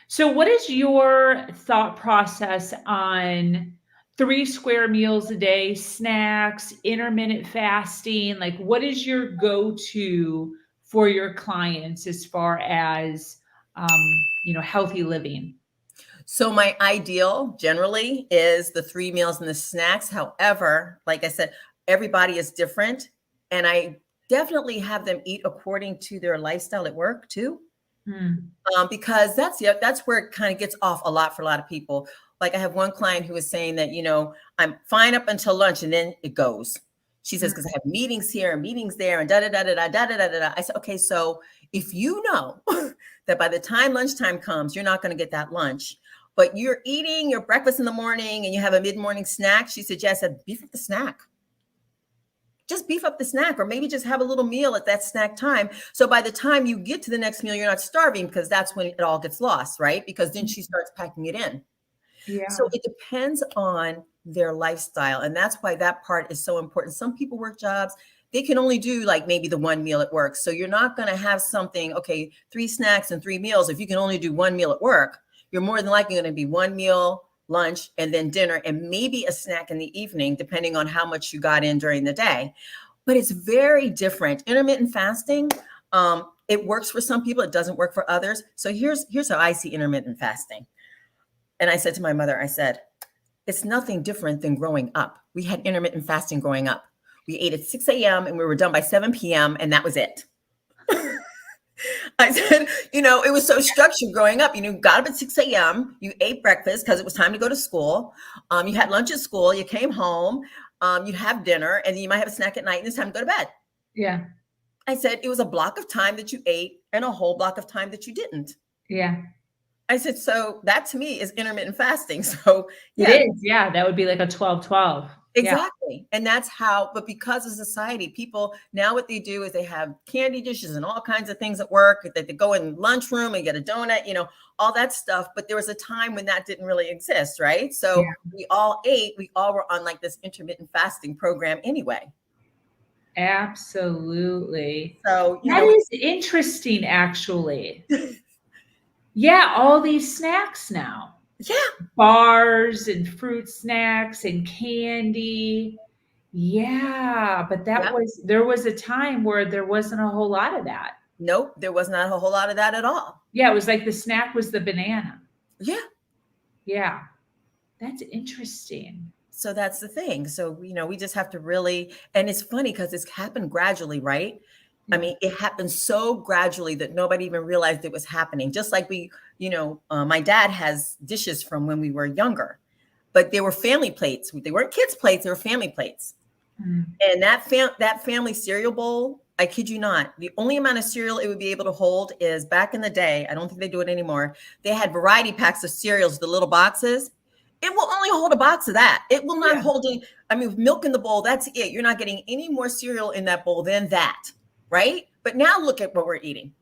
So what is your thought process on 3 square meals a day, snacks, intermittent fasting? Like, what is your go-to for your clients as far as, healthy living? So my ideal generally is the 3 meals and the snacks. However, like I said, everybody is different. And I definitely have them eat according to their lifestyle at work too. Mm, Because that's where it kind of gets off a lot for a lot of people. Like I have one client who was saying that, I'm fine up until lunch and then it goes. She says, because I mm, have meetings here and meetings there and da da da da da da da da da. I said, okay, so if you know that by the time lunchtime comes, you're not going to get that lunch, but you're eating your breakfast in the morning and you have a mid-morning snack, she suggested beef up the snack. Just beef up the snack, or maybe just have a little meal at that snack time. So by the time you get to the next meal, you're not starving, because that's when it all gets lost, right? Because then mm. she starts packing it in. So Yeah. it depends on their lifestyle. And that's why that part is so important. Some people work jobs, they can only do like maybe the one meal at work. So you're not going to have something, okay, 3 snacks and 3 meals. If you can only do one meal at work, you're more than likely going to be one meal, lunch, and then dinner, and maybe a snack in the evening, depending on how much you got in during the day. But it's very different. Intermittent fasting, it works for some people, it doesn't work for others. So here's how I see intermittent fasting. And I said to my mother, I said, it's nothing different than growing up. We had intermittent fasting growing up. We ate at 6 a.m. and we were done by 7 p.m. and that was it. I said, it was so structured growing up. Got up at 6 a.m., you ate breakfast because it was time to go to school. You had lunch at school, you came home, you have dinner, and then you might have a snack at night, and it's time to go to bed. Yeah. I said, it was a block of time that you ate and a whole block of time that you didn't. Yeah. I said, so that to me is intermittent fasting. So It yeah, is. Yeah, that would be like a 12-12. Yeah. exactly. And that's how, but because of society, people now what they do is they have candy dishes and all kinds of things at work, that they go in lunchroom and get a donut, all that stuff. But there was a time when that didn't really exist, right? So Yeah. we all ate, we all were on like this intermittent fasting program anyway. Absolutely. So, That is interesting, actually. Yeah, all these snacks now. yeah, Bars and fruit snacks and candy. Yeah, but yeah. there was a time where there wasn't a whole lot of that. Nope, there was not a whole lot of that at all. Yeah, it was like the snack was the banana. Yeah. Yeah, that's interesting. So that's the thing. So, we just have to really, and it's funny because it's happened gradually, right? I Yeah. mean, it happened so gradually that nobody even realized it was happening. Just like my dad has dishes from when we were younger, but they were family plates. They weren't kids' plates, they were family plates. Mm. And that family cereal bowl, I kid you not, the only amount of cereal it would be able to hold is, back in the day, I don't think they do it anymore. They had variety packs of cereals, the little boxes. It will only hold a box of that. It will not Yeah. hold any, I mean, with milk in the bowl, that's it. You're not getting any more cereal in that bowl than that, right? But now look at what we're eating.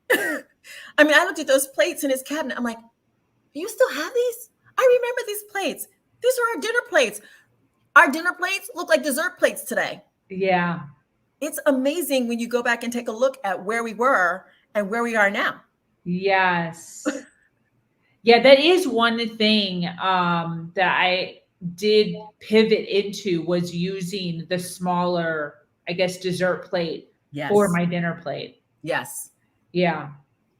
I mean, I looked at those plates in his cabinet. I'm like, you still have these? I remember these plates. These are our dinner plates. Our dinner plates look like dessert plates today. Yeah. It's amazing when you go back and take a look at where we were and where we are now. Yes. Yeah, that is one thing that I did pivot into, was using the smaller, I guess, dessert plate for Yes. my dinner plate. Yes. Yeah,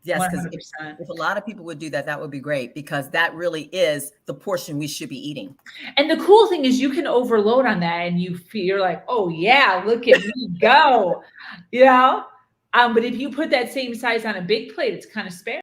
Yes. Because if, 100%. if a lot of people would do that, that would be great, because that really is the portion we should be eating. And the cool thing is you can overload on that and you're like, oh yeah, look at me go. You know? But if you put that same size on a big plate, it's kind of spare.